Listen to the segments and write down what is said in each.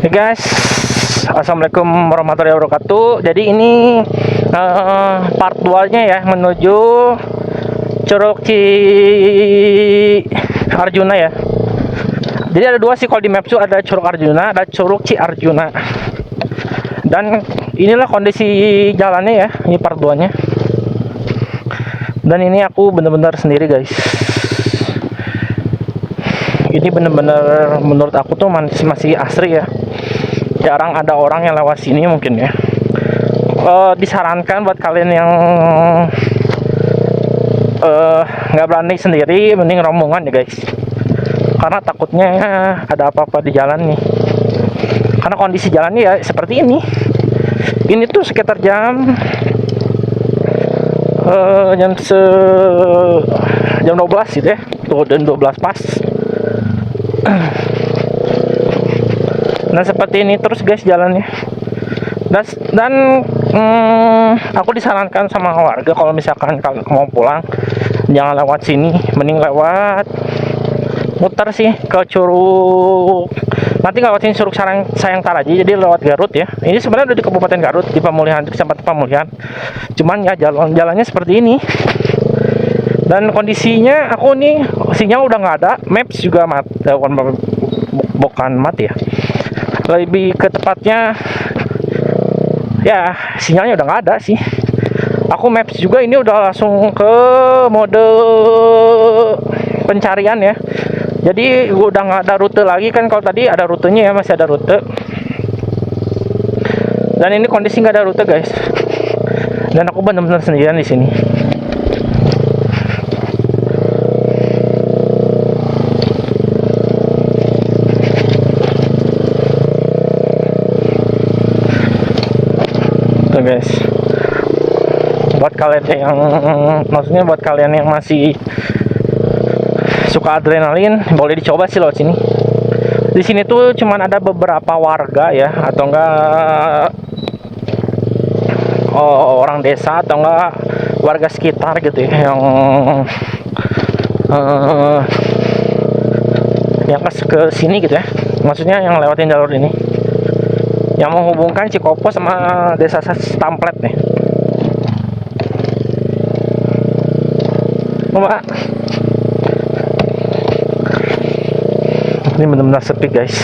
Hey guys, assalamualaikum warahmatullahi wabarakatuh. Jadi ini part 2-nya ya, menuju Curug Ci Arjuna ya. Jadi ada dua sih kalau di Mapsu, ada Curug Arjuna, ada Curug Ci Arjuna. Dan inilah kondisi jalannya ya, ini part 2-nya. Dan ini aku bener-bener sendiri guys. Ini bener-bener menurut aku tuh masih asri ya. Jarang ada orang yang lewat sini mungkin ya. Disarankan buat kalian yang nggak berani sendiri, mending rombongan ya guys. Karena takutnya ada apa-apa di jalan nih. Karena kondisi jalannya ya seperti ini. Ini tuh sekitar jam 12 gitu ya. Tuh dan 12 pas. Nah seperti ini terus guys jalannya. Dan aku disarankan sama warga kalau misalkan kalian mau pulang jangan lewat sini, mending lewat muter sih ke Curug. Nanti lewatin Curug Sayangtaraji, jadi lewat Garut ya. Ini sebenarnya udah di Kabupaten Garut, di Pemulihan, Kecamatan Pemulihan. Cuman ya jalannya seperti ini. Dan kondisinya aku nih sinyal udah nggak ada, maps juga bukan mati ya. Lebih ke tepatnya ya sinyalnya udah nggak ada sih. Aku maps juga ini udah langsung ke mode pencarian ya. Jadi udah nggak ada rute lagi kan, kalau tadi ada rutenya ya, masih ada rute. Dan ini kondisi nggak ada rute guys. Dan aku benar-benar sendirian di sini. Guys, buat kalian yang maksudnya buat kalian yang masih suka adrenalin, boleh dicoba sih lewat sini. Di sini tuh cuman ada beberapa warga ya, atau enggak orang desa atau enggak warga sekitar gitu ya, yang ke sini gitu ya. Maksudnya yang lewatin jalur ini, yang menghubungkan Cikopo sama desa Stamplet nih. Mbak, ini benar-benar sepi guys.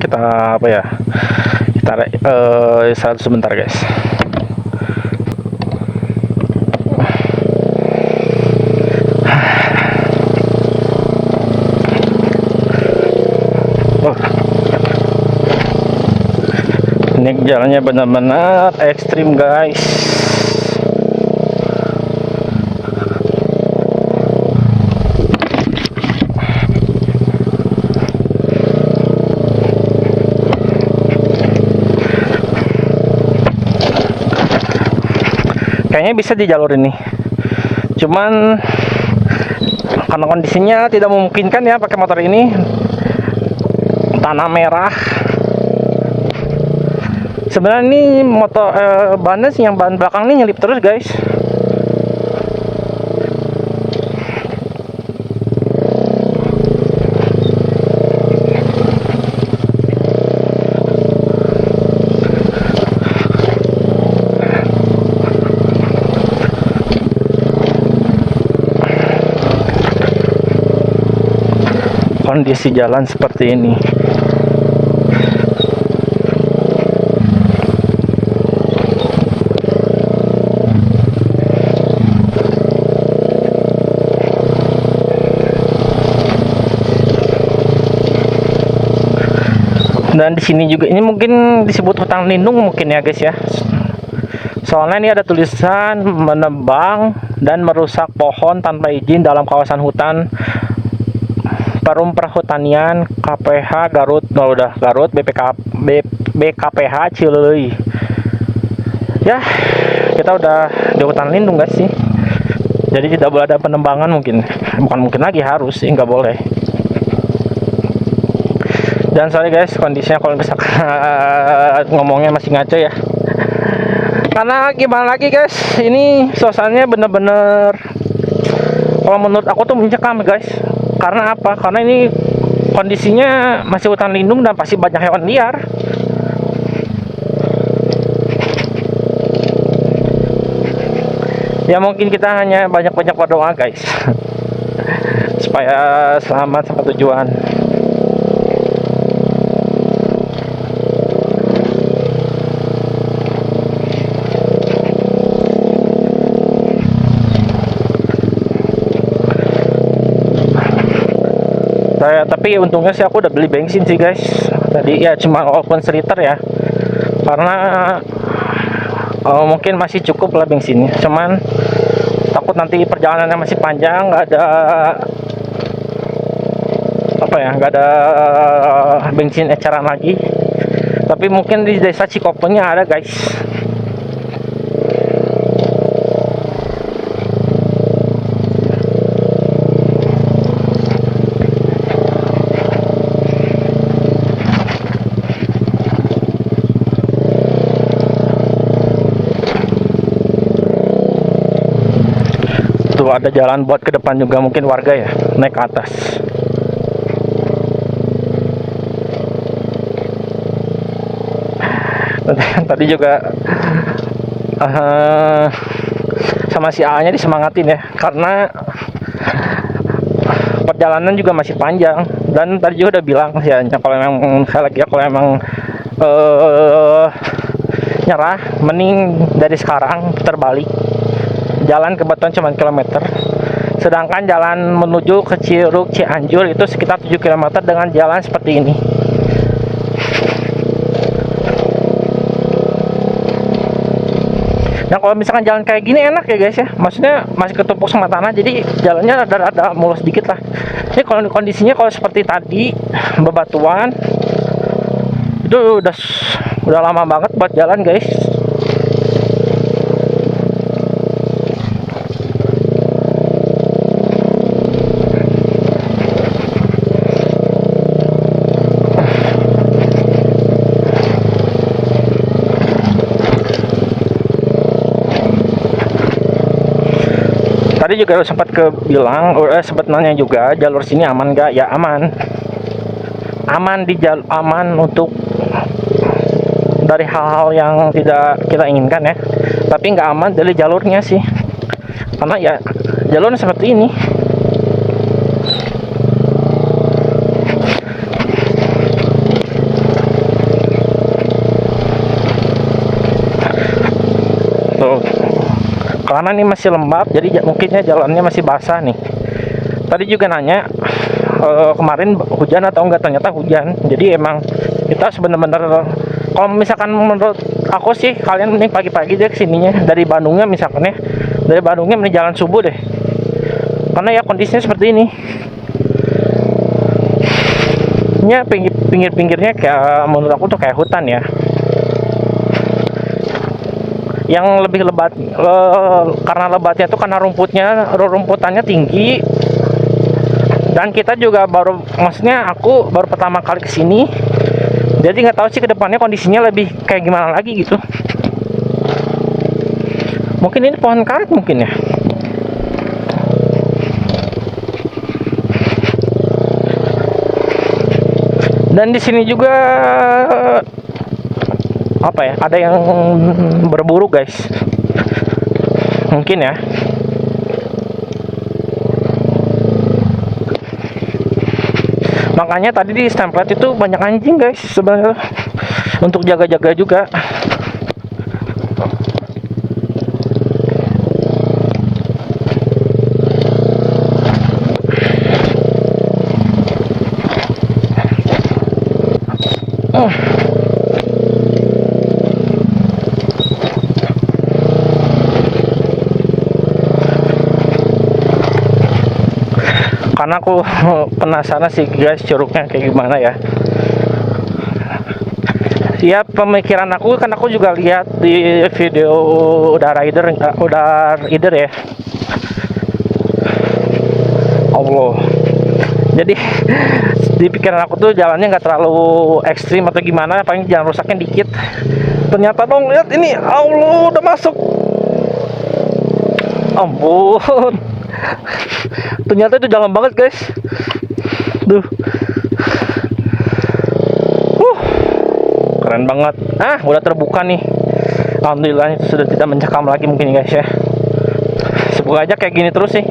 Kita apa ya, kita sebentar guys. Ini jalannya benar-benar ekstrim guys. Kayaknya bisa di jalur ini, cuman karena kondisinya tidak memungkinkan ya pakai motor ini, tanah merah. Sebenarnya ini motor bannya sih yang ban belakang ini nyelip terus guys. Kondisi jalan seperti ini. Dan di sini juga ini mungkin disebut hutan lindung mungkin ya guys ya. Soalnya ini ada tulisan menebang dan merusak pohon tanpa izin dalam kawasan hutan Perum Perhutanian KPH Garut. Oh, udah Garut BKPH Cileui. Ya, kita udah di hutan lindung guys sih. Jadi tidak boleh ada penebangan mungkin. Bukan mungkin lagi, harus sih, nggak boleh. Dan sorry guys, kondisinya kalau misalkan ngomongnya masih ngaco ya, karena gimana lagi guys, ini suasananya bener-bener kalau menurut aku tuh mencekam guys. Karena apa? Karena ini kondisinya masih hutan lindung dan pasti banyak hewan liar. Ya mungkin kita hanya banyak-banyak berdoa guys supaya selamat sampai tujuan. Tapi untungnya sih aku udah beli bensin sih guys tadi ya, cuma walaupun seliter ya, karena mungkin masih cukup lah bensinnya, cuman takut nanti perjalanannya masih panjang, nggak ada apa ya, nggak ada bensin eceran lagi. Tapi mungkin di desa Cikoponya ada guys. Tuh ada jalan buat ke depan juga, mungkin warga ya naik ke atas. Tadi juga sama si A nya disemangatin ya, karena perjalanan juga masih panjang. Dan tadi juga udah bilang sih ya, kalau memang saya lagi kalau memang nyerah, mending dari sekarang putar balik. Jalan kebetulan cuma kilometer, sedangkan jalan menuju ke Curug Cianjur itu sekitar 7 km dengan jalan seperti ini. Nah kalau misalkan jalan kayak gini enak ya guys ya, maksudnya masih ketumpuk sama tanah, jadi jalannya ada mulus sedikit lah. Ini kalau kondisinya kalau seperti tadi bebatuan, itu udah lama banget buat jalan guys. Tadi juga sempat bilang, sempat nanya juga jalur sini aman nggak? Ya aman, di jalur aman untuk dari hal-hal yang tidak kita inginkan ya. Tapi nggak aman dari jalurnya sih, karena ya jalurnya seperti ini. Tuh. Karena ini masih lembab, jadi mungkinnya jalannya masih basah nih. Tadi juga nanya kemarin hujan atau enggak, ternyata hujan. Jadi emang kita sebenarnya kalau misalkan menurut aku sih kalian mending pagi-pagi deh kesininya dari Bandungnya, misalkan ya dari Bandungnya mending jalan subuh deh, karena ya kondisinya seperti ini. Ya pinggir-pinggirnya kayak menurut aku tuh kayak hutan ya. Yang lebih lebat karena lebatnya itu karena rumputannya tinggi. Dan kita juga maksudnya aku baru pertama kali kesini, jadi nggak tahu sih kedepannya kondisinya lebih kayak gimana lagi gitu. Mungkin ini pohon karet mungkin ya. Dan di sini juga apa ya, ada yang berburu guys, mungkin ya. Makanya tadi di stemplet itu banyak anjing guys sebenarnya, untuk jaga-jaga juga. Karena aku penasaran sih guys curugnya kayak gimana ya. Ya pemikiran aku kan, aku juga lihat di video udah rider ya. Allah, Jadi di pikiran aku tuh jalannya nggak terlalu ekstrim atau gimana, paling jalan rusaknya dikit. Ternyata dong, lihat ini, Allah, udah masuk. Ampun, ternyata itu jalan banget guys. Duh, keren banget. Udah terbuka nih. Alhamdulillah, itu sudah tidak mencekam lagi mungkin guys ya. Semoga aja kayak gini terus sih.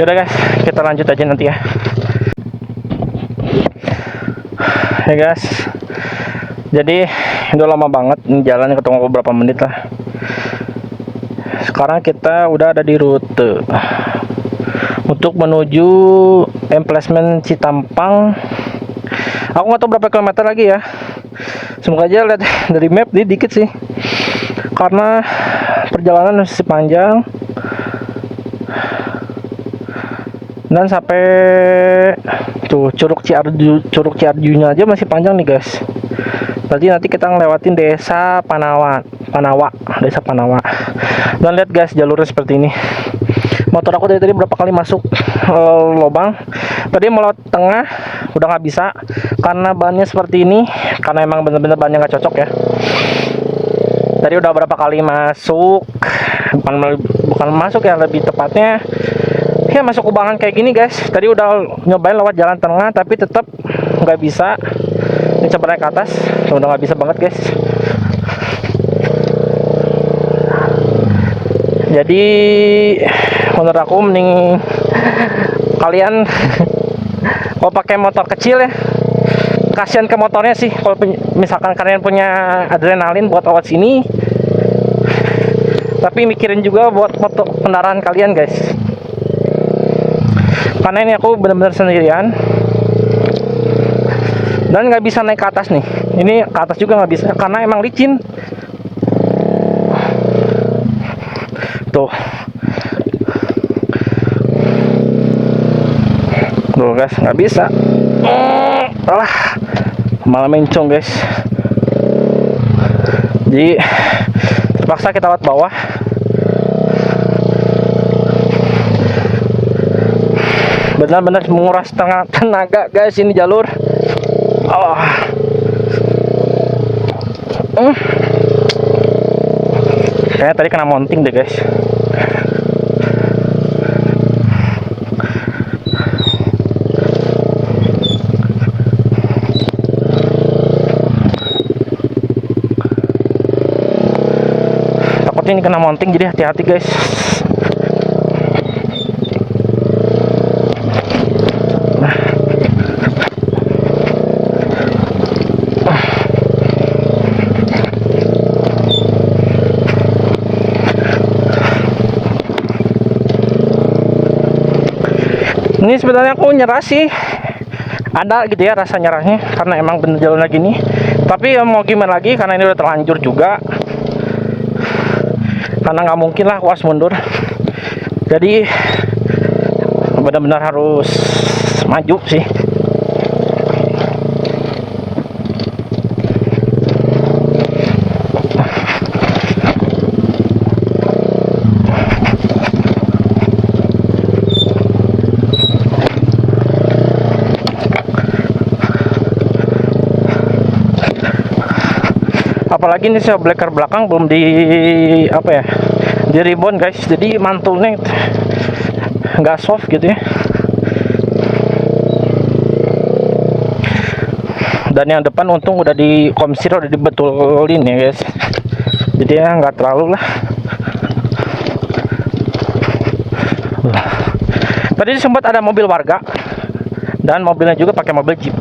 Yaudah guys, kita lanjut aja nanti ya. Ya guys, jadi udah lama banget jalan, ketemu beberapa menit lah. Sekarang kita udah ada di rute untuk menuju emplacement Citampang. Aku nggak tahu berapa kilometer lagi ya. Semoga aja, lihat dari map ini dikit sih, karena perjalanan masih panjang. Dan sampai tuh Curug Ciarjunya aja masih panjang nih guys. Berarti nanti kita ngelewatin desa Panawa. Dan lihat guys, jalurnya seperti ini. Motor aku dari tadi berapa kali masuk lubang. Tadi mau lewat tengah udah nggak bisa karena bannya seperti ini, karena emang bener-bener bannya nggak cocok ya. Tadi udah berapa kali masuk, bukan masuk ya, lebih tepatnya ya masuk kubangan kayak gini guys. Tadi udah nyobain lewat jalan tengah tapi tetap nggak bisa. Ini coba naik ke atas, udah nggak bisa banget guys. Jadi menurut aku mending kalian kalau pakai motor kecil ya, kasihan ke motornya sih. Kalau misalkan kalian punya adrenalin buat lewat sini, tapi mikirin juga buat motor kendaraan kalian guys. Karena ini aku benar-benar sendirian dan nggak bisa naik ke atas nih. Ini ke atas juga nggak bisa karena emang licin. Tuh guys, nggak bisa. Malah mencong guys. Jadi terpaksa kita lewat bawah. Benar-benar menguras tenaga guys ini jalur. Kayaknya tadi kena mounting deh guys. Takutnya ini kena mounting, jadi hati-hati guys. Ini sebenarnya aku nyerah sih, ada gitu ya rasa nyerahnya karena emang bener jalan lagi nih. Tapi ya mau gimana lagi, karena ini udah terlanjur juga, karena nggak mungkin lah was mundur. Jadi benar-benar harus maju sih. Apalagi ini shock belakang belum di di rebound guys, jadi mantulnya nggak soft gitu ya. Dan yang depan untung udah di komsir, udah dibetulin ya guys, jadi ya nggak terlalu lah. Tadi sempat ada mobil warga dan mobilnya juga pakai mobil jeep.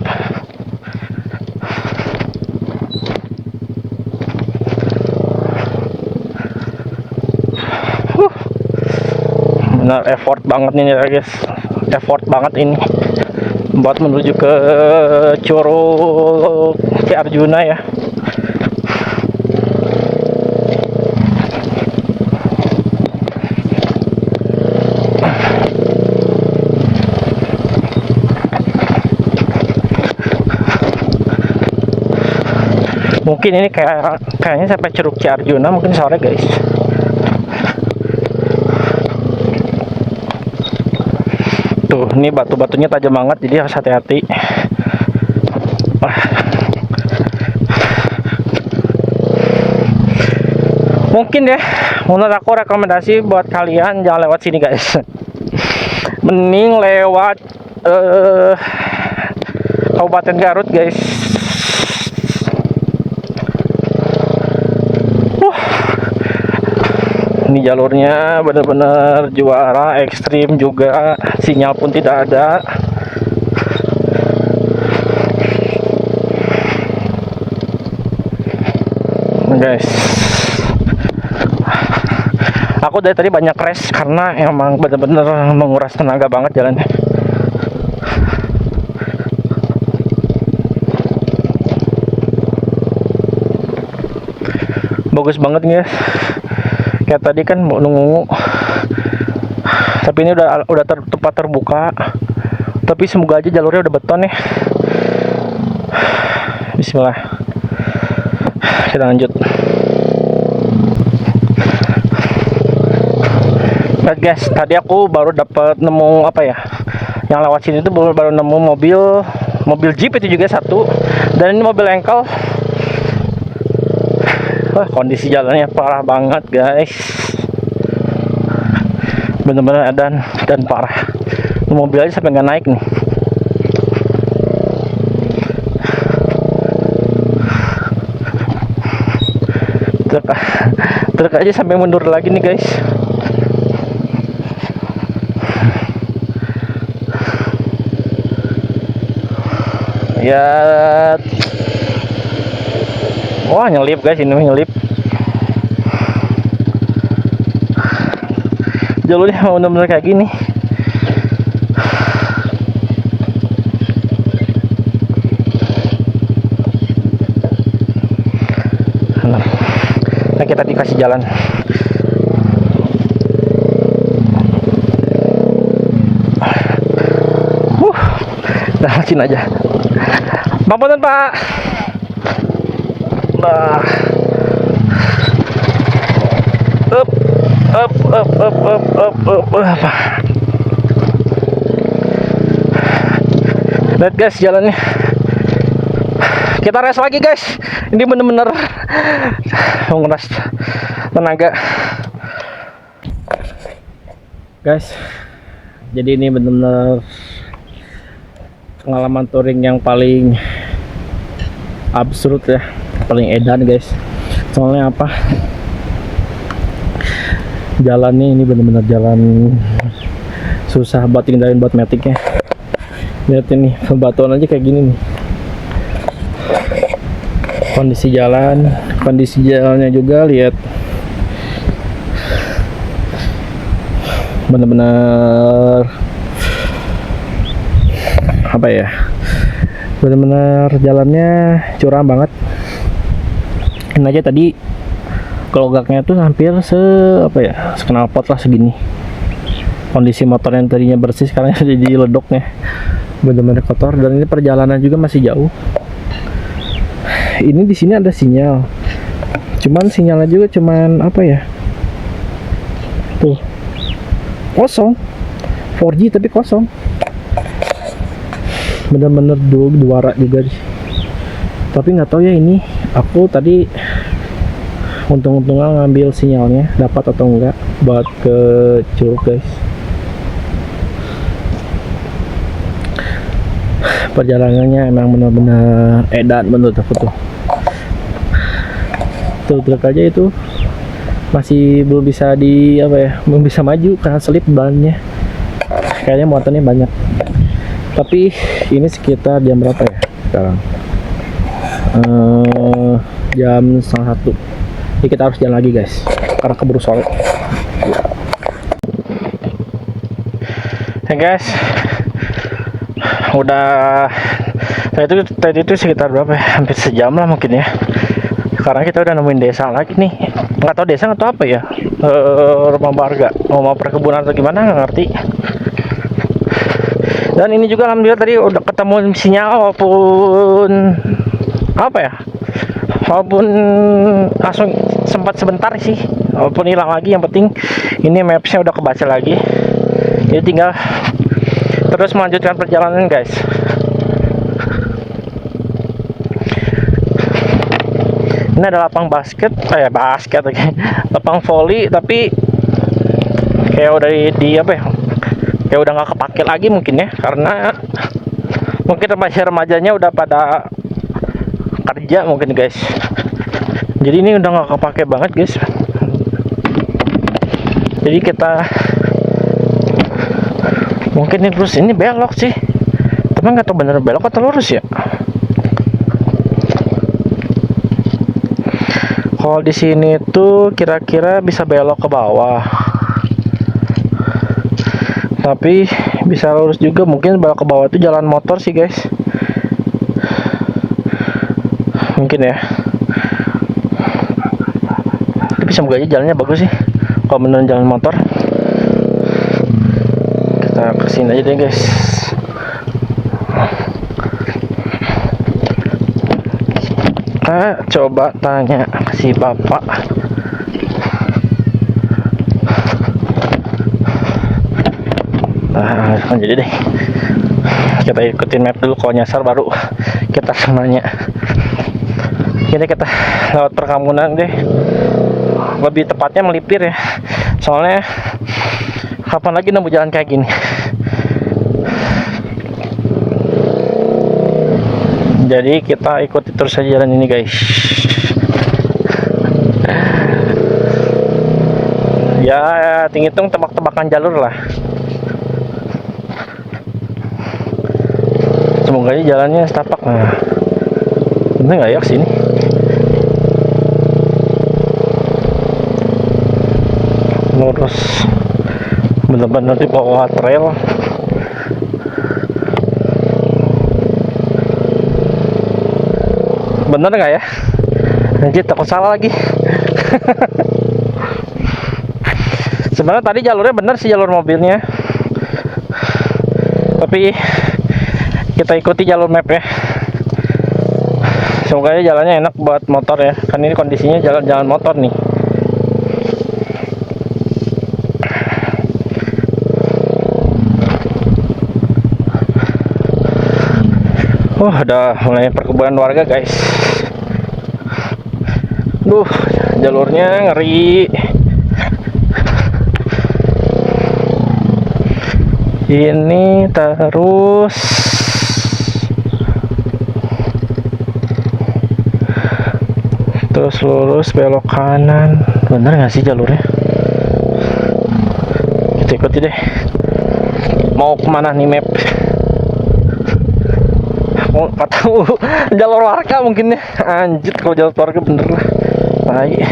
Benar effort banget nih ya guys, effort banget ini buat menuju ke Curug Ciarjuna ya. Mungkin ini kayaknya sampai Curug Ciarjuna mungkin sore guys. Tuh, ini batu-batunya tajam banget, jadi harus hati-hati. Mungkin ya, menurut aku rekomendasi buat kalian jangan lewat sini guys. Mending lewat Kabupaten Garut guys. Ini jalurnya benar-benar juara, ekstrim juga, sinyal pun tidak ada. Guys, aku dari tadi banyak rest karena emang benar-benar menguras tenaga banget jalannya. Bagus banget guys. Kayak tadi kan mau nunggu, tapi ini udah tempat terbuka. Tapi semoga aja jalurnya udah beton ya. Bismillah, kita lanjut. Nah guys, tadi aku baru dapat nemu apa ya? Yang lewat sini tuh baru nemu mobil jeep itu juga satu, dan ini mobil engkel. Wah, kondisi jalannya parah banget guys, bener-bener dan parah. Mobil aja sampai nggak naik nih. Truk aja sampai mundur lagi nih guys. Ya, wah nyelip guys, ini nyelip. Jalurnya bener-bener kayak gini. Nah, kita dikasih jalan. Sini aja. Mampunan Pak. Nah. Up. Lihat guys jalannya. Kita rest lagi guys. Ini bener-bener menguras tenaga. Guys, jadi ini bener-bener pengalaman touring yang paling absurd ya, paling edan guys. Soalnya apa? Jalannya ini bener-bener jalan susah buat tinggalin buat metiknya. Lihat ini, batuan aja kayak gini nih. Kondisi jalannya juga lihat. Bener-bener apa ya, bener-bener jalannya curam banget. Ini aja tadi kelogaknya tuh hampir seknalpot lah segini. Kondisi motor yang tadinya bersih sekarang jadi ledoknya, bener-bener kotor. Dan ini perjalanan juga masih jauh. Ini di sini ada sinyal, cuman sinyalnya juga cuman apa ya, tuh kosong, 4G tapi kosong. Bener-bener duara juga sih. Tapi nggak tahu ya, ini aku tadi untung-untungan ngambil sinyalnya dapat atau enggak buat ke Curug guys. Perjalanannya emang bener-bener edan menurut aku tuh. Truk aja itu masih belum bisa belum bisa maju karena selip bannya. Kayaknya muatannya banyak. Tapi ini sekitar jam berapa ya sekarang? Jam 1:30. Jadi kita harus jalan lagi guys, karena keburu sore. Ya guys, udah tadi itu sekitar berapa ya? Hampir sejam lah mungkin ya. Karena kita udah nemuin desa lagi nih. Nggak tahu desa atau apa ya, rumah warga, rumah perkebunan atau gimana, nggak ngerti. Dan ini juga alhamdulillah tadi udah ketemu sinyal walaupun apa ya, walaupun langsung sempat sebentar sih, walaupun hilang lagi, yang penting ini mapsnya udah kebaca lagi. Jadi tinggal terus melanjutkan perjalanan guys. Ini ada lapang basket, lapang volley, tapi kayak udah di apa ya, kayak udah nggak kepake lagi mungkin ya, karena mungkin remaja-remajanya udah pada kerja mungkin guys. Jadi ini udah nggak kepake banget guys. Jadi kita mungkin ini terus, ini belok sih, tapi nggak tahu bener belok atau lurus ya. Kalau di sini tuh kira-kira bisa belok ke bawah, tapi bisa lurus juga. Mungkin belok ke bawah itu jalan motor sih guys, mungkin ya. Tapi semoga aja jalannya bagus sih kalau beneran jalan motor. Kita kesini aja deh guys. Kita coba tanya si bapak. Nah, jadi deh kita ikutin map dulu, kalau nyasar baru kita nanya. Jadi kita lewat perkampungan deh, lebih tepatnya melipir ya, soalnya kapan lagi nemu jalan kayak gini. Jadi kita ikuti terus saja jalan ini guys. Ya hitung tebak-tebakan jalur lah. Semoga aja jalannya setapak. Nah, bener nggak ya kesini? Lurus, bener-bener di bawah trail. Bener nggak ya? Anjir, takut salah lagi. Sebenarnya tadi jalurnya bener sih, jalur mobilnya, tapi kita ikuti jalur map ya. Semoga aja jalannya enak buat motor ya, kan ini kondisinya jalan-jalan motor nih. Udah mulai perkebunan warga guys. Duh, jalurnya ngeri. Ini terus lurus belok kanan. Bener nggak sih jalurnya? Kita ikuti deh. Mau kemana nih map? Oh, nggak tahu. Jalur warga mungkin ya. Anjir, kalau jalur warga bener lah. Baik.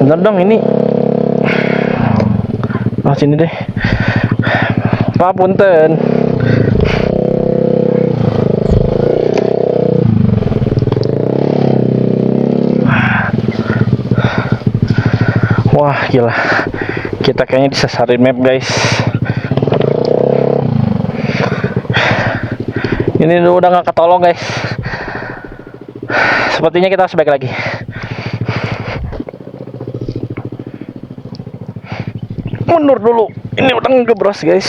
Bener dong ini. Oh, sini deh. Pak punten. Wah, gila. Kita kayaknya disasarin map, guys. Ini udah nggak ketolong, guys. Sepertinya kita harus balik lagi. Mundur dulu. Ini udah ngebros, guys.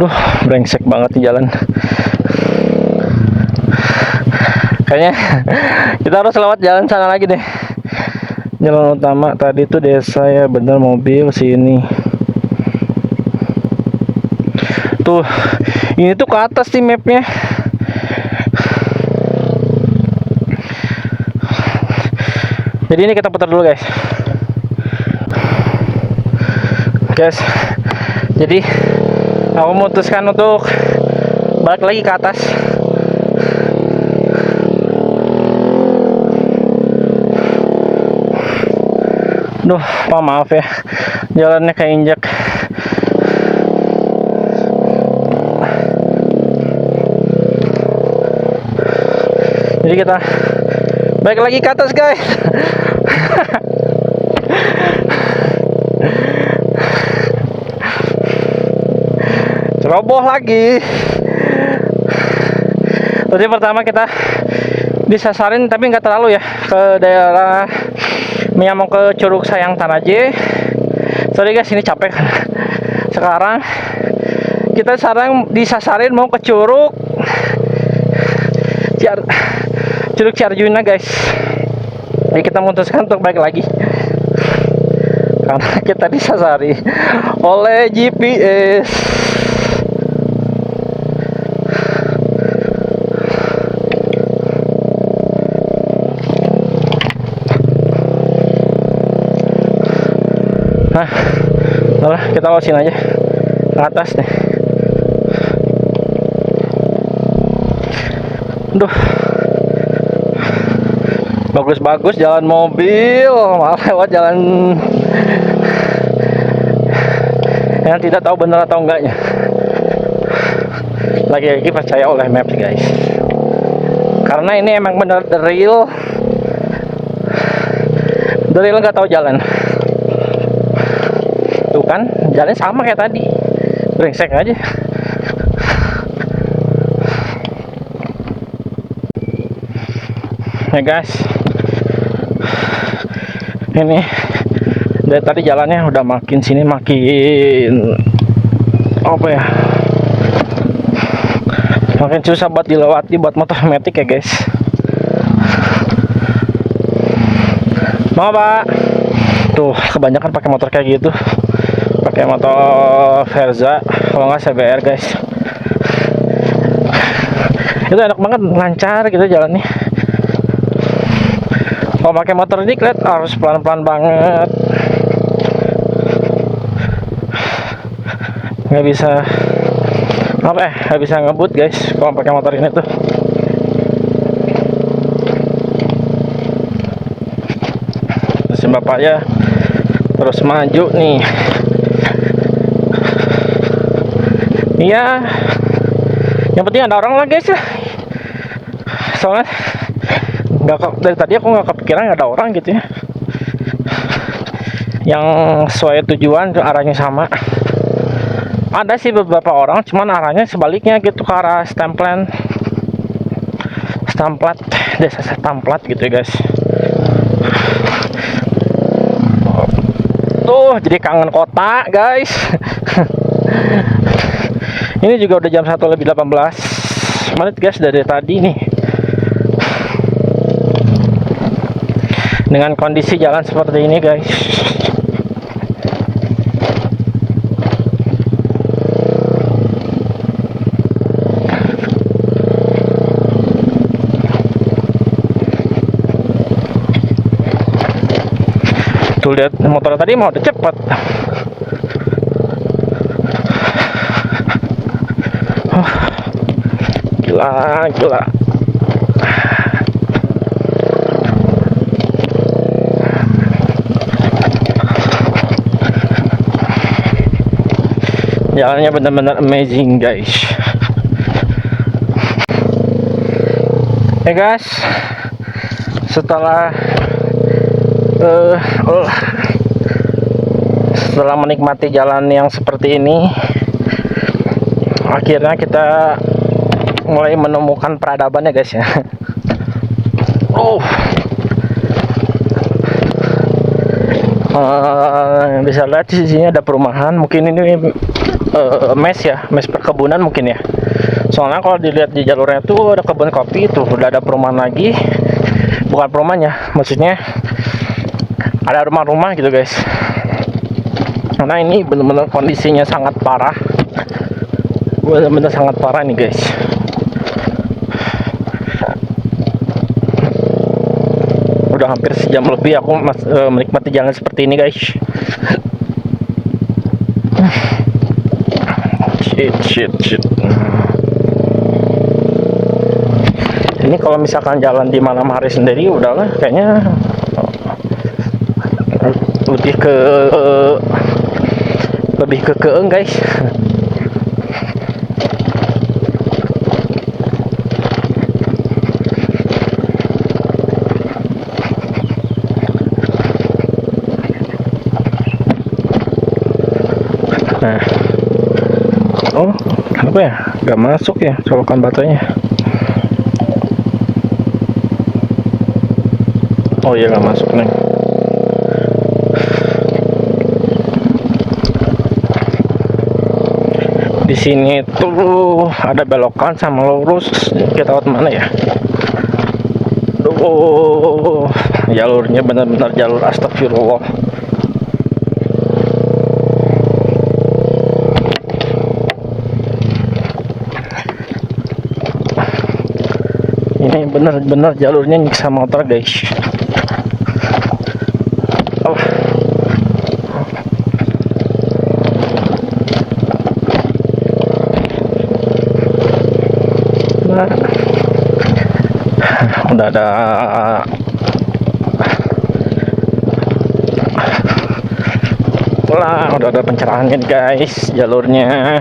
Duh, brengsek banget di jalan. Kayaknya kita harus lewat jalan sana lagi deh. Jalan utama tadi tuh desa ya, bener, mobil sini. Tuh, ini tuh ke atas nih mapnya. Jadi ini kita putar dulu guys. Guys, jadi aku memutuskan untuk balik lagi ke atas. Duh, maaf ya, jalannya keinjak. Jadi kita Baik lagi ke atas guys. Ceroboh lagi. Tadi pertama kita disasarin tapi nggak terlalu ya, ke daerah yang mau ke Curug Sayang Tanaje. Sorry guys, ini capek kan. Sekarang kita disasarin mau ke Curug Ciarjuna guys. Jadi kita memutuskan untuk balik lagi karena kita disasari oleh GPS. Nah, udah kita lawasin aja ke atas nih. Duh, bagus-bagus jalan mobil, malah lewat jalan yang tidak tahu benar atau enggaknya. Lagi-lagi percaya oleh maps guys, karena ini emang benar the real nggak tahu jalan. Tuh kan, jalannya sama kayak tadi, brengsek aja. Ya guys, ini dari tadi jalannya udah makin sini makin apa ya, makin susah buat dilewati buat motor metik ya guys. Mau pak, tuh kebanyakan pakai motor kayak gitu, pakai motor Verza kalau nggak CBR guys. Itu enak banget, lancar gitu jalannya. Kalau pakai motor ini lihat harus pelan-pelan banget, nggak bisa nggak bisa ngebut guys kalau pakai motor ini tuh. Terus bapak ya terus maju nih. Iya, yang penting ada orang lah guys ya. Soalnya dari tadi aku nggak kepikiran nggak ada orang gitu ya, yang sesuai tujuan arahnya sama. Ada sih beberapa orang, cuman arahnya sebaliknya gitu, ke arah Stamplat desa Stamplat gitu ya guys. Tuh jadi kangen kota guys. Ini juga udah jam 1:18 guys dari tadi nih. Dengan kondisi jalan seperti ini guys, tuh lihat motor tadi mau udah cepet. Gila. Jalannya benar-benar amazing guys. Guys, setelah menikmati jalan yang seperti ini, akhirnya kita mulai menemukan peradaban ya guys ya. Bisa lihat di sini ada perumahan, mungkin ini mes perkebunan mungkin ya. Soalnya kalau dilihat di jalurnya tuh ada kebun kopi, tuh udah ada perumahan lagi. Bukan perumahannya, maksudnya ada rumah-rumah gitu guys. Karena ini benar-benar kondisinya sangat parah, benar-benar sangat parah nih guys. Udah hampir sejam lebih aku menikmati jalan seperti ini guys. Shit. Ini kalau misalkan jalan di malam hari sendiri udahlah kayaknya lebih ke keeng guys. apa ya, nggak masuk ya colokan baterainya. Oh iya, nggak masuk nih. Di sini tuh ada belokan sama lurus, kita lewat mana ya? Oh, jalurnya benar-benar jalur astagfirullah. Ini benar-benar jalurnya nyiksa motor guys. Oh. Nah, udah ada udah ada pencerahannya guys jalurnya.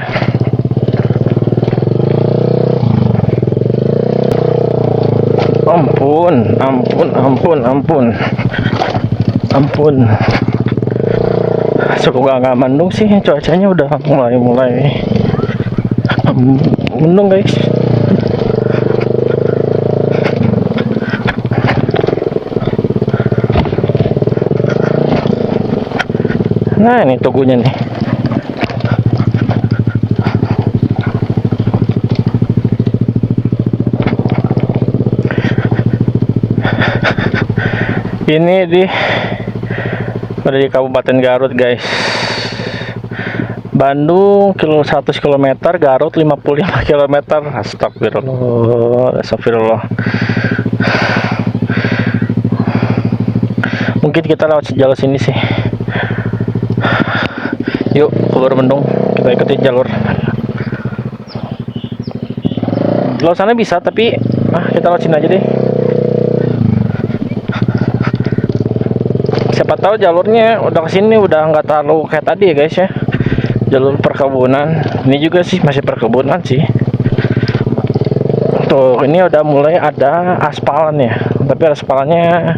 Ampun. Cukup gak mendung sih, cuacanya udah mulai mendung guys. Nah ini tugunya nih. Ini ada di Kabupaten Garut guys. Bandung 100 km, Garut 55 km. Astagfirullah. Mungkin kita lewat jalur sini sih. Yuk keluar Bandung, kita ikuti jalur. Jalur sana bisa, tapi kita lewat sini aja deh. Siapa tahu jalurnya udah kesini udah nggak terlalu kayak tadi ya guys ya, jalur perkebunan. Ini juga sih masih perkebunan sih. Tuh ini udah mulai ada aspalan ya, tapi aspalannya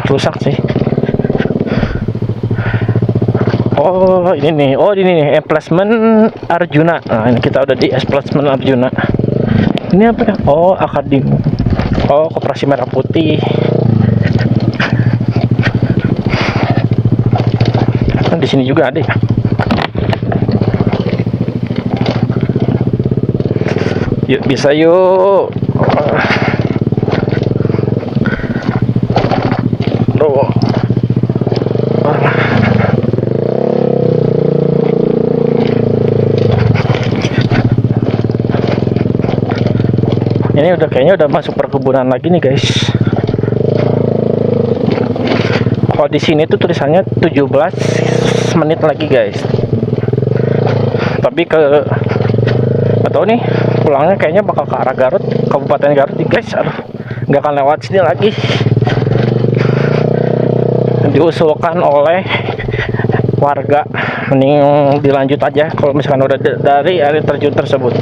rusak sih. Oh ini nih emplacement Arjuna. Nah ini kita udah di emplacement Arjuna. Ini apa ya? Oh Akademi. Oh Koperasi Merah Putih. Di sini juga ada ya. Yuk bisa yuk. Ini kayaknya udah masuk perkebunan lagi nih guys. Kalau di sini tuh tulisannya 17 menit lagi guys. Tapi atau nih pulangnya kayaknya bakal ke arah Garut, Kabupaten Garut nih guys. Aduh, nggak akan lewat sini lagi. Diusulkan oleh warga mending dilanjut aja kalau misalkan udah dari air terjun tersebut.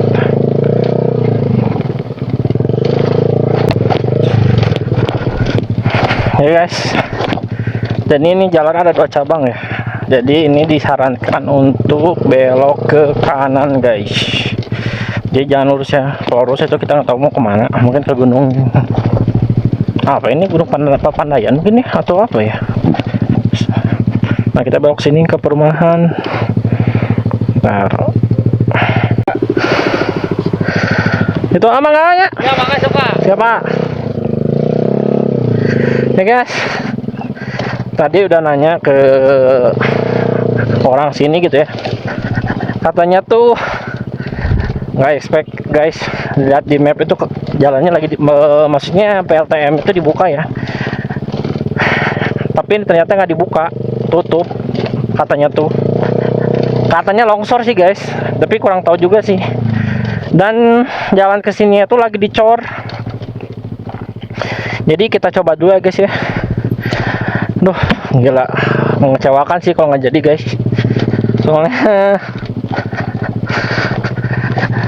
Ya guys, dan ini jalan ada 2 cabang ya, jadi ini disarankan untuk belok ke kanan guys. Jadi jangan lurus ya, kalau lurus itu kita nggak tahu mau kemana, mungkin ke gunung apa ini, Gunung Papandayan mungkin ya, atau apa ya. Nah kita belok sini ke perumahan. Bentar. Itu aman nggak ya? Ya makasih Pak. Siapa? Ya guys, tadi udah nanya ke orang sini gitu ya, katanya tuh nggak expect guys, lihat di map itu jalannya lagi maksudnya PLTM itu dibuka ya, tapi ternyata nggak dibuka, tutup katanya longsor sih guys, tapi kurang tahu juga sih. Dan jalan ke sini itu lagi dicor. Jadi kita coba dulu ya guys ya. Duh, gila, mengecewakan sih kalau nggak jadi guys. Soalnya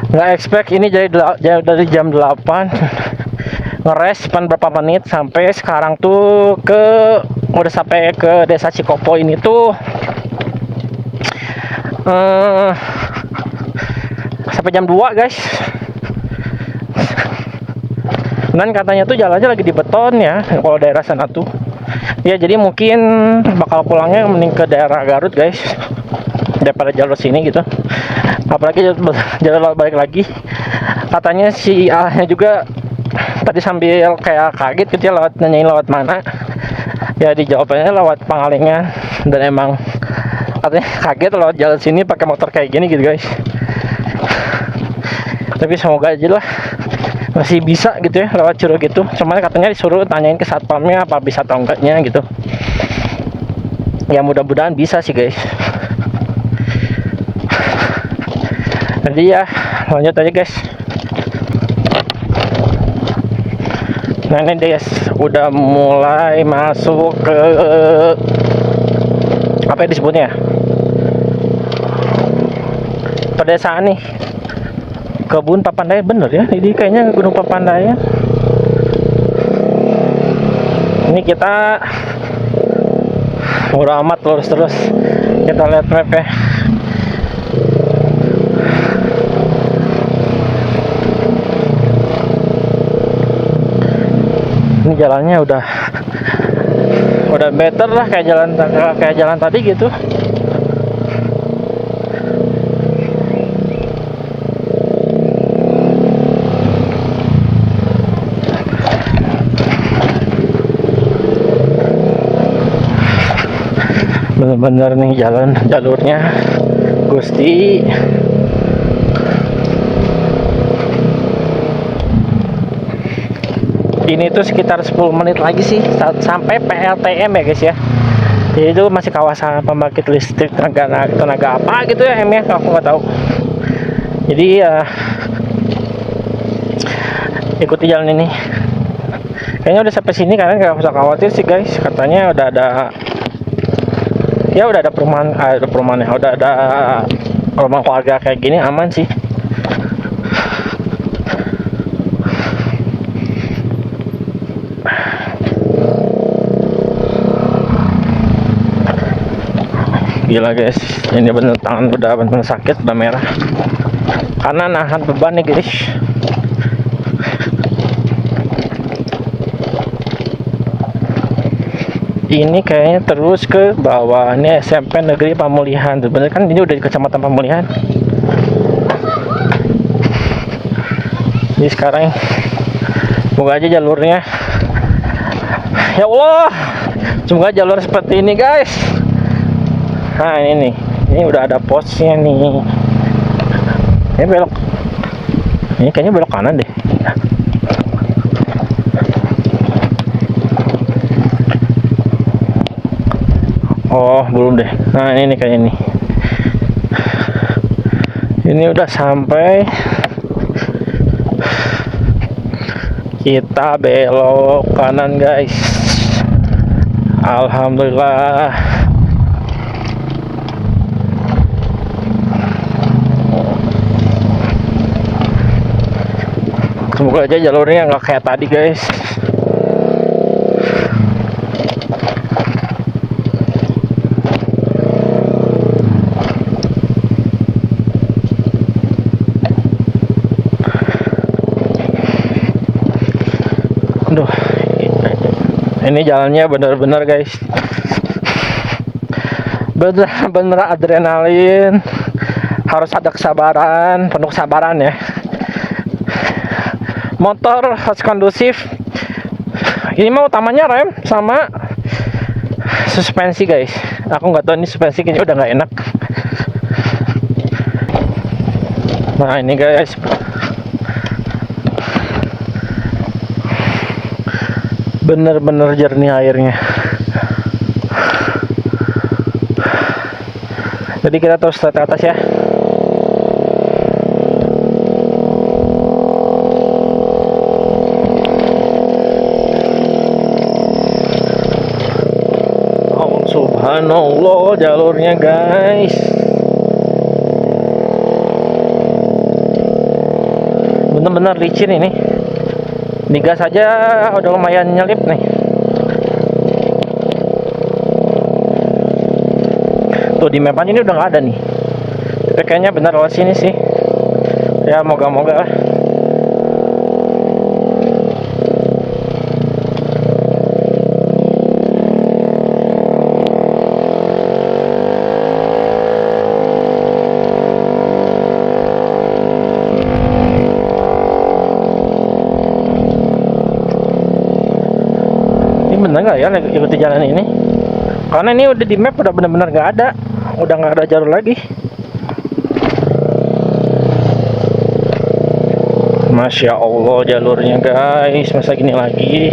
nggak expect ini jadi dari jam 8 ngeres berapa menit sampai sekarang tuh udah sampai ke desa Cikopo ini tuh sampai jam 2 guys. Dan katanya tuh jalannya lagi di beton ya kalau daerah sana tuh. Ya jadi mungkin bakal pulangnya mending ke daerah Garut guys daripada jalur sini gitu. Apalagi jalur balik lagi. Katanya si A-nya juga tadi sambil kayak kaget gitu ya, nanyain lewat mana. Ya dijawabnya lewat Pangalengan, dan emang katanya kaget lewat jalan sini pakai motor kayak gini gitu guys. Tapi semoga aja lah masih bisa gitu ya lewat Curug gitu. Cuman katanya disuruh tanyain ke satpamnya apa bisa atau enggaknya gitu. Ya mudah-mudahan bisa sih guys. Jadi ya lanjut aja guys. Nah ini guys udah mulai masuk ke apa ya disebutnya, pedesaan nih. Kebun Papandayan bener ya, ini kayaknya Gunung Papandayan. Ini kita udah amat lurus terus. Kita lihat map ya. Ini jalannya udah better lah kayak jalan tadi gitu. Bener-bener nih jalurnya Gusti. Ini tuh sekitar 10 menit lagi sih sampai PLTM ya guys ya. Jadi itu masih kawasan pembangkit listrik tenaga apa gitu ya, M ya, aku nggak tahu. Jadi ya ikuti jalan ini. Kayaknya udah sampai sini, kalian nggak usah khawatir sih guys. Katanya udah ada perumahan, udah ada rumah keluarga kayak gini, aman sih. Gila guys, ini bener tangan udah bener sakit, udah merah karena nahan beban nih guys. Ini kayaknya terus ke bawah. Ini SMP Negeri Pamulihan. Bener kan ini udah di Kecamatan Pamulihan. Jadi sekarang semoga aja jalurnya, ya Allah, semoga jalur seperti ini guys. Nah ini nih, ini udah ada posnya nih. Ini belok, ini kayaknya belok kanan deh. Oh belum deh. Nah ini kayak ini. Ini udah sampai. Kita belok kanan guys. Alhamdulillah. Semoga aja jalurnya nggak kayak tadi guys. Aduh, ini jalannya bener-bener guys, bener-bener adrenalin, harus ada kesabaran, penuh kesabaran ya. Motor harus kondusif. Ini mah utamanya rem sama suspensi guys. Aku nggak tahu ini suspensi kayaknya udah nggak enak. Nah ini guys, bener-bener jernih airnya. Jadi kita terus ke atas ya. Oh, subhanallah jalurnya guys. Bener-bener licin ini. Digas aja udah lumayan nyelip nih. Tuh di mapan ini udah nggak ada nih. Tapi kayaknya benar lewat sini sih. Ya moga-moga. Ini bener nggak ya ikuti jalan ini? Karena ini udah di map udah benar-benar nggak ada, udah nggak ada jalur lagi. Masya Allah jalurnya guys, masa gini lagi.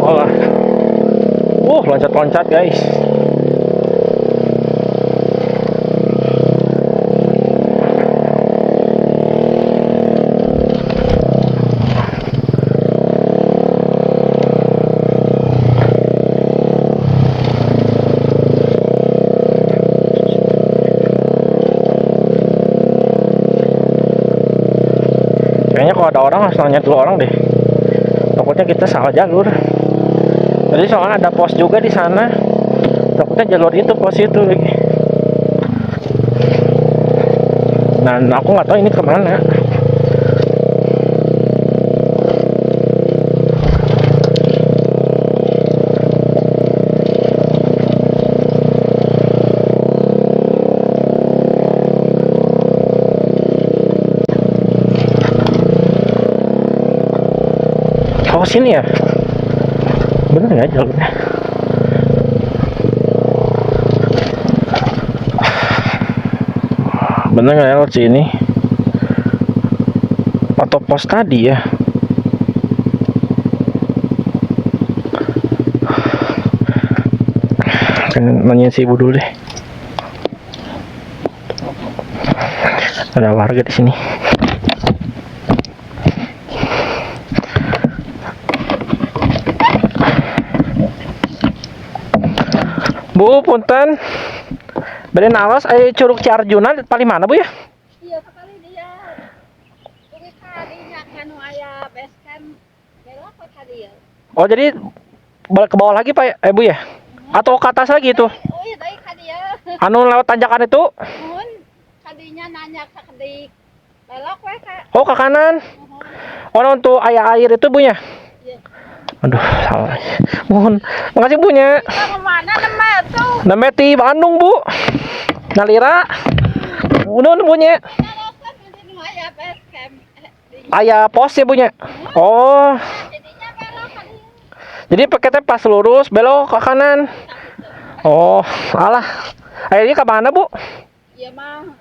Olah, loncat-loncat guys. Kayaknya kalau ada orang harus nanya dulu orang deh. Takutnya kita salah jalur. Tadi soalnya ada pos juga di sana. Takutnya jalur itu pos itu lagi. Nah, aku nggak tahu ini kemana. Oh sini ya, bener nggak jalurnya? Bener nggak ya lewat sini? Atau pos tadi ya? Kan nanya si ibu dulu deh. Ada warga di sini. Bu, punten. Beren alas Curug Ciarjuna paling mana Bu ya? Iya, sekali dia. Kuwi kadinya kanu aya base camp. Belok ke tadi ya. Oh, jadi balik ke bawah lagi Pak Bu ya? Atau ke atas lagi itu? Oh iya, dari kadi ya. Anu lewat tanjakan itu? Mun kadinya nanya ke kedi. Belok we ka. Oh, ke kanan. Oh, untuk air itu Bu ya? Iya. Aduh, salah. Mohon. Makasih Bu nya. Kita kemana nemeh tuh? Namanya di Bandung Bu. Nalira. Nun Bu nya. Terusan di sini aya base camp. Aya pos ya Bu nya. Oh. Jadinya belok kadi. Jadi paketnya pas lurus belok ke kanan. Oh, alah. Ini ke mana Bu? Iya mah.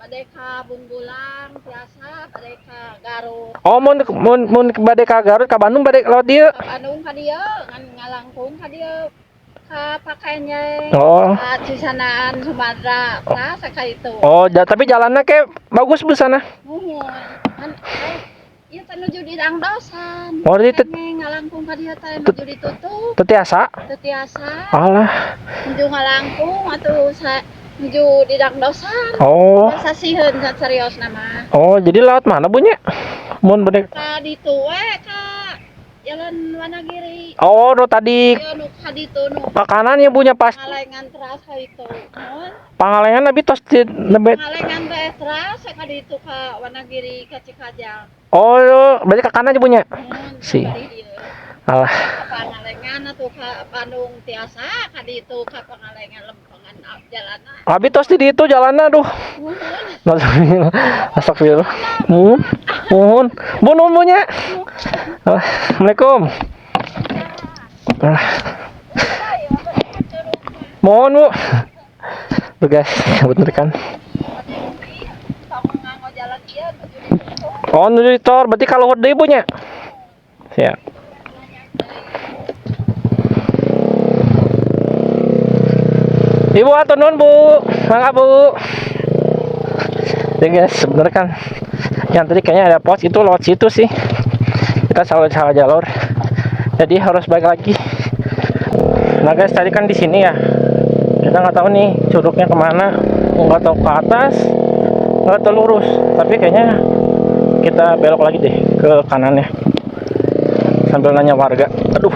Bade ka Bunggulang, biasa bade ka Garut. Oh, mun bade ka Garut ka Bandung bade lewat dieu. Ka Bandung ka dieu ngan ngalangkung ka dieu. Ka Pakainya. Oh. Ka Cisanaan Sumatera. Nah, saka itu. Oh, tapi jalannya kayak bagus Bu sana. Nuhun. Kan ieu teh nuju di Dangdosan. Oh, di ngalangkung ka dieu teh nuju ditutup. teu tiasa. Teu tiasa. Alah. Nuju ngalangkung atuh nuju di Dangdosan. Oh. Sasieun serius nama. Oh, jadi lewat mana Bu nya? Mun bade Ka ditu we ka Jalan Wanagiri. Oh, no tadi Ieu nu ka ditu nu ke kanan ya Bu nya pas ngalengan teras ka itu. Nuhun. Pangalengan tapi tos di nebet. Ngalengan teh teras ka ditu ka Wanagiri ka Cikajang. Oh, berarti ke kanan aja Bu nya. Nuhun. Si. Ka dieu. Alah. Pangalengan atuh ka Bandung tiasa ka ditu ka Pangalengan lempengan jalana. Abi tos di itu jalannya aduh. Nuhun. Astagfirullah. Mohon. Bu nuhun Bu nya. Assalamualaikum. Mohon Bu. Tuh guys, bener kan. Oh, nuju tor, berarti kalau deui Bu nya. Siap. Ibu atur nuhun Bu. Mangga Bu. Ya guys, sebenarnya kan yang tadi kayaknya ada pos itu lewat situ sih. Kita salah jalur. Jadi harus balik lagi. Nah guys, tadi kan di sini ya. Kita nggak tahu nih curugnya kemana. Nggak tahu ke atas, nggak tahu lurus. Tapi kayaknya kita belok lagi deh ke kanannya. Sambil nanya warga. Aduh.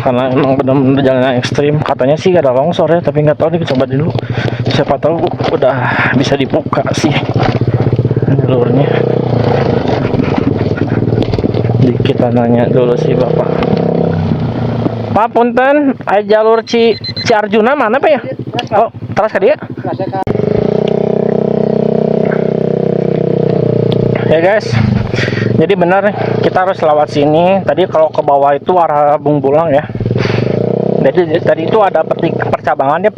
karena emang benar-benar jalan ekstrim. Katanya sih gak ada longsor ya, tapi nggak tahu nih, coba dulu, siapa tahu udah bisa dibuka sih jalurnya. Kita nanya dulu sih bapak. Pak punten, jalur Ciarjuna mana pak ya? Oh, teras kali ya? Ya guys, jadi benar kita harus lewat sini. Tadi kalau ke bawah itu arah Bung Bulang ya. Jadi tadi itu ada percabangannya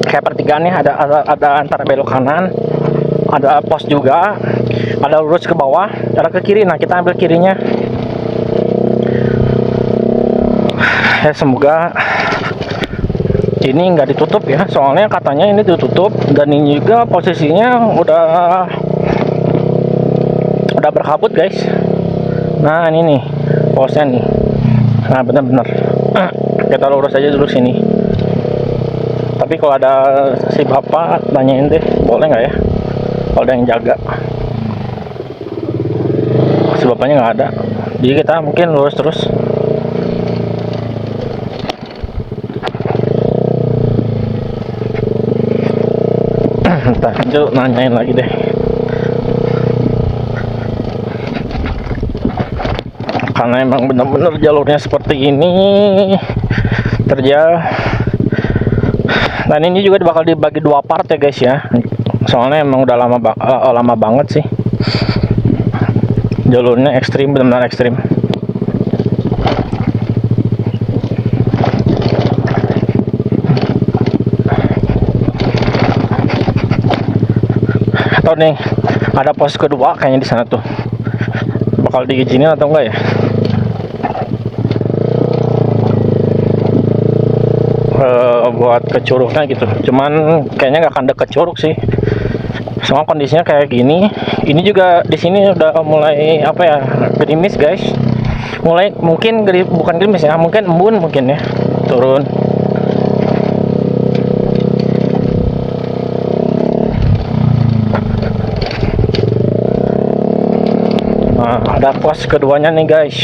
kayak pertigaan nih, ada antara belok kanan, ada pos juga, ada lurus ke bawah, ada ke kiri. Nah kita ambil kirinya. Ya semoga ini nggak ditutup ya, soalnya katanya ini ditutup, dan ini juga posisinya udah berkabut guys. Nah ini nih posnya nih. Nah benar-benar kita lurus aja dulu sini. Tapi kalau ada si bapak tanyain deh, boleh nggak ya kalau ada yang jaga. Si bapaknya nggak ada, jadi kita mungkin lurus terus. Entah, coba nanyain lagi deh. Karena emang benar-benar jalurnya seperti ini terjal. Dan ini juga bakal dibagi 2 part ya guys ya. Soalnya emang udah lama banget sih. Jalurnya ekstrim, benar-benar ekstrim. Atau nih ada pos kedua kayaknya di sana tuh. Bakal diizinin atau enggak ya? Buat ke curugnya gitu. Cuman kayaknya nggak akan deket curug sih. Soalnya kondisinya kayak gini. Ini juga di sini udah mulai apa ya, gerimis guys. Mulai mungkin bukan gerimis ya, mungkin embun mungkin ya turun. Nah, ada pos keduanya nih guys.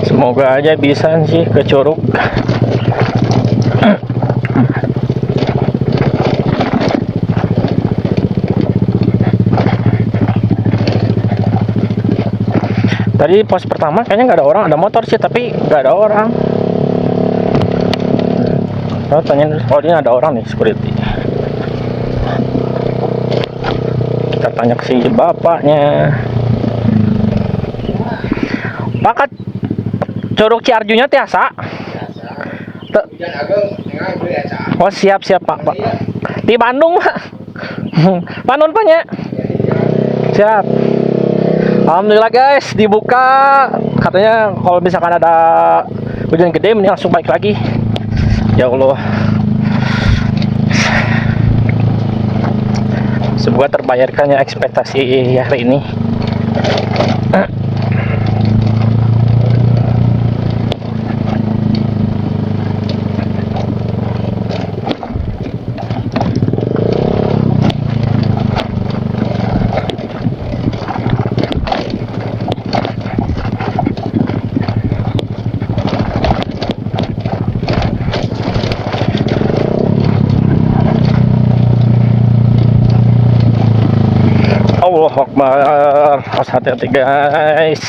Semoga aja bisa sih ke curug. Tadi pos pertama kayaknya nggak ada orang, ada motor sih tapi nggak ada orang. Saya tanya, oh ini ada orang nih, security. Kita tanya ke si bapaknya. Pak, curug Ciarjunya tiasa? Oh siap Pak. Di Bandung Pak. Panun Pak ya? Siap. Alhamdulillah guys, dibuka. Katanya kalau misalkan ada hujan gede ini langsung balik lagi. Ya Allah. Semoga terbayarkannya ekspektasi hari ini. Allahu Akbar. Harus hati-hati guys,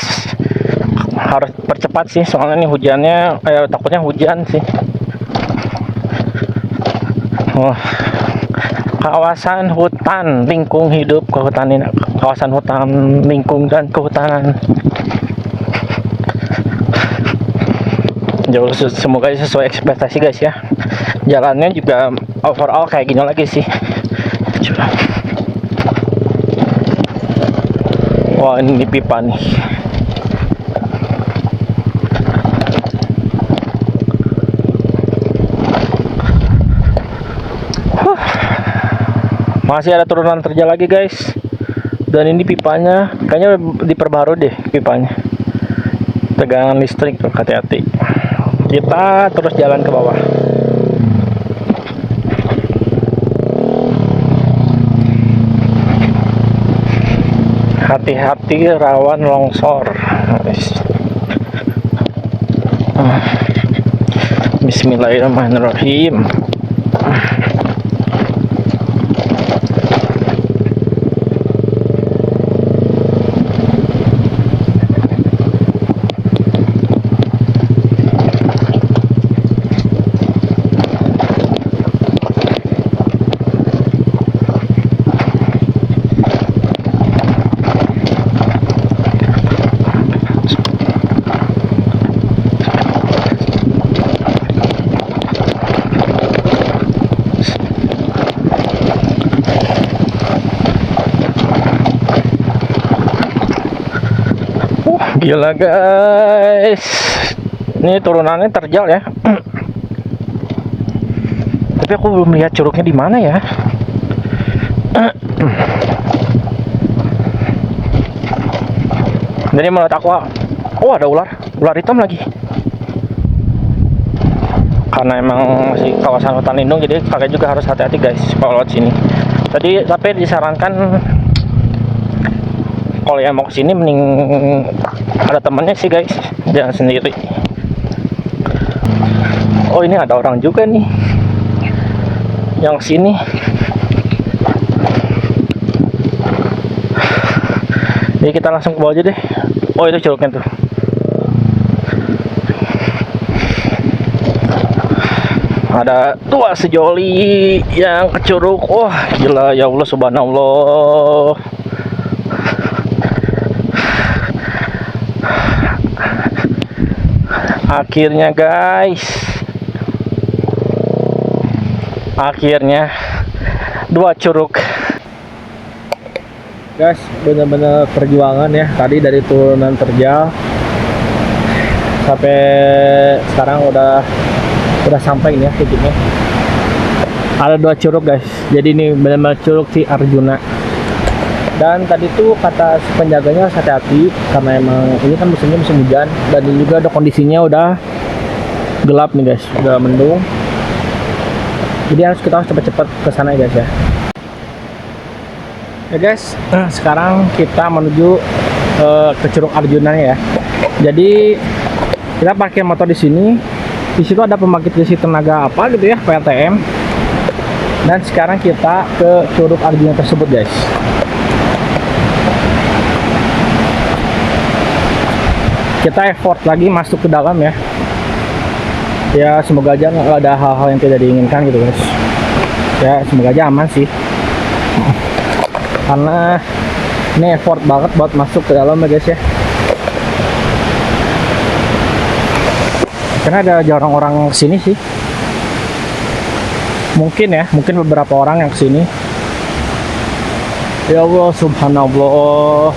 harus percepat sih soalnya nih hujannya, takutnya hujan sih. Kawasan hutan lingkung hidup kehutanan, kawasan hutan lingkung dan kehutanan. Jauh, semoga sesuai ekspektasi guys ya. Jalannya juga overall kayak gini lagi sih. Coba. Wah ini pipa nih. Masih ada turunan terjal lagi guys. Dan ini pipanya kayaknya diperbarui deh pipanya. Tegangan listrik tuh, hati-hati. Kita terus jalan ke bawah. Hati-hati rawan longsor. Bismillahirrahmanirrahim. Gila guys, ini turunannya terjal ya. Tapi aku belum lihat curugnya di mana ya. Jadi menurut aku, oh ada ular hitam lagi. Karena emang masih kawasan hutan lindung, jadi kakek juga harus hati-hati guys kalau lewat sini. Tadi tapi disarankan kalau yang mau kesini mending ada temannya sih guys, jangan sendiri. Oh ini ada orang juga nih yang sini. Jadi kita langsung ke bawah aja deh. Oh itu curugnya tuh. Ada tua sejoli yang ke curug. Wah gila ya Allah subhanallah. Akhirnya guys, akhirnya 2 curug guys. Bener-bener perjuangan ya, tadi dari turunan terjal sampai sekarang udah sampai ini ya titiknya. Ada 2 curug guys, jadi ini benar-benar curug si Arjuna. Dan tadi tuh kata penjaganya hati-hati karena emang ini kan musimnya musim hujan, dan ini juga ada kondisinya udah gelap nih guys, udah mendung. Jadi kita harus cepet-cepet ke sana ya guys ya. Ya guys, sekarang kita menuju ke Curug Arjuna ya. Jadi kita parkir motor di sini. Di situ ada pembangkit listrik tenaga apa gitu ya, PLTM. Dan sekarang kita ke Curug Arjuna tersebut guys. Kita effort lagi masuk ke dalam ya. Ya semoga aja nggak ada hal-hal yang tidak diinginkan gitu guys. Ya semoga aja aman sih. Karena ini effort banget buat masuk ke dalam ya guys ya. Karena ada jarang orang kesini sih. Mungkin ya, mungkin beberapa orang yang kesini. Ya Allah subhanallah.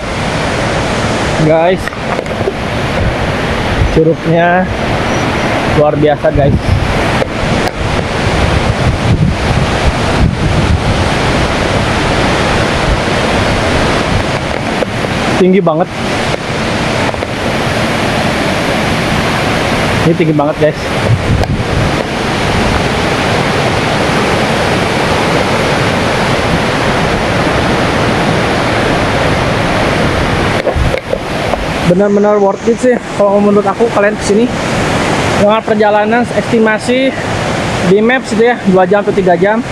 Guys, curugnya luar biasa guys. Tinggi banget. Ini tinggi banget guys. Benar-benar worth it sih kalau menurut aku kalian kesini. Dengan perjalanan estimasi di maps itu ya 2 jam atau 3 jam.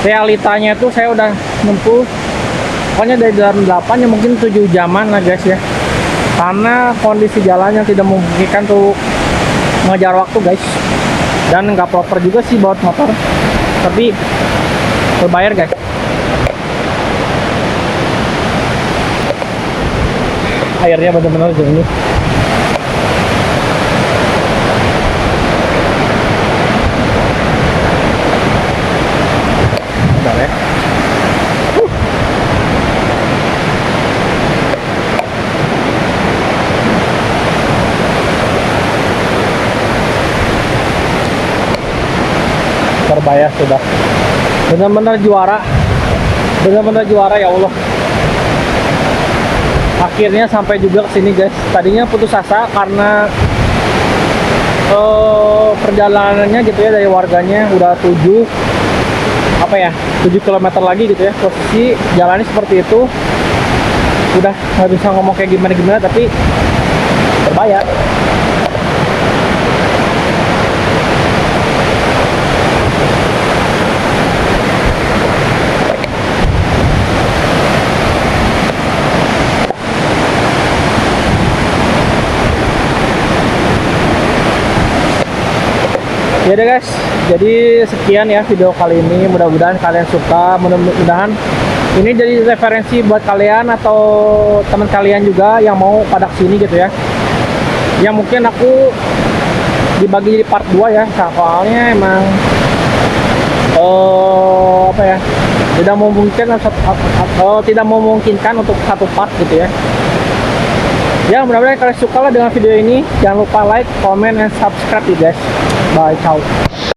Realitanya itu saya udah nempuh pokoknya dari jam 8 ya mungkin 7 jaman lah guys ya. Karena kondisi jalannya tidak memungkinkan tuh mengejar waktu guys. Dan nggak proper juga sih bawa motor. Tapi berbayar guys. Airnya benar-benar jernih. Bentar ya. Terbayar sudah. Benar-benar juara. Benar-benar juara ya Allah. Akhirnya sampai juga ke sini guys. Tadinya putus asa karena perjalanannya gitu ya, dari warganya udah 7 kilometer lagi gitu ya. Posisi jalannya seperti itu, udah nggak bisa ngomong kayak gimana tapi berbayar. Ya udah guys, jadi sekian ya video kali ini. Mudah-mudahan kalian suka, mudah-mudahan ini jadi referensi buat kalian atau teman kalian juga yang mau pada kesini gitu ya. Ya mungkin aku dibagi jadi part 2 ya, soalnya emang tidak memungkinkan untuk satu part gitu ya. Ya mudah-mudahan kalian suka lah dengan video ini. Jangan lupa like, comment, and subscribe ya guys. Bye, ciao.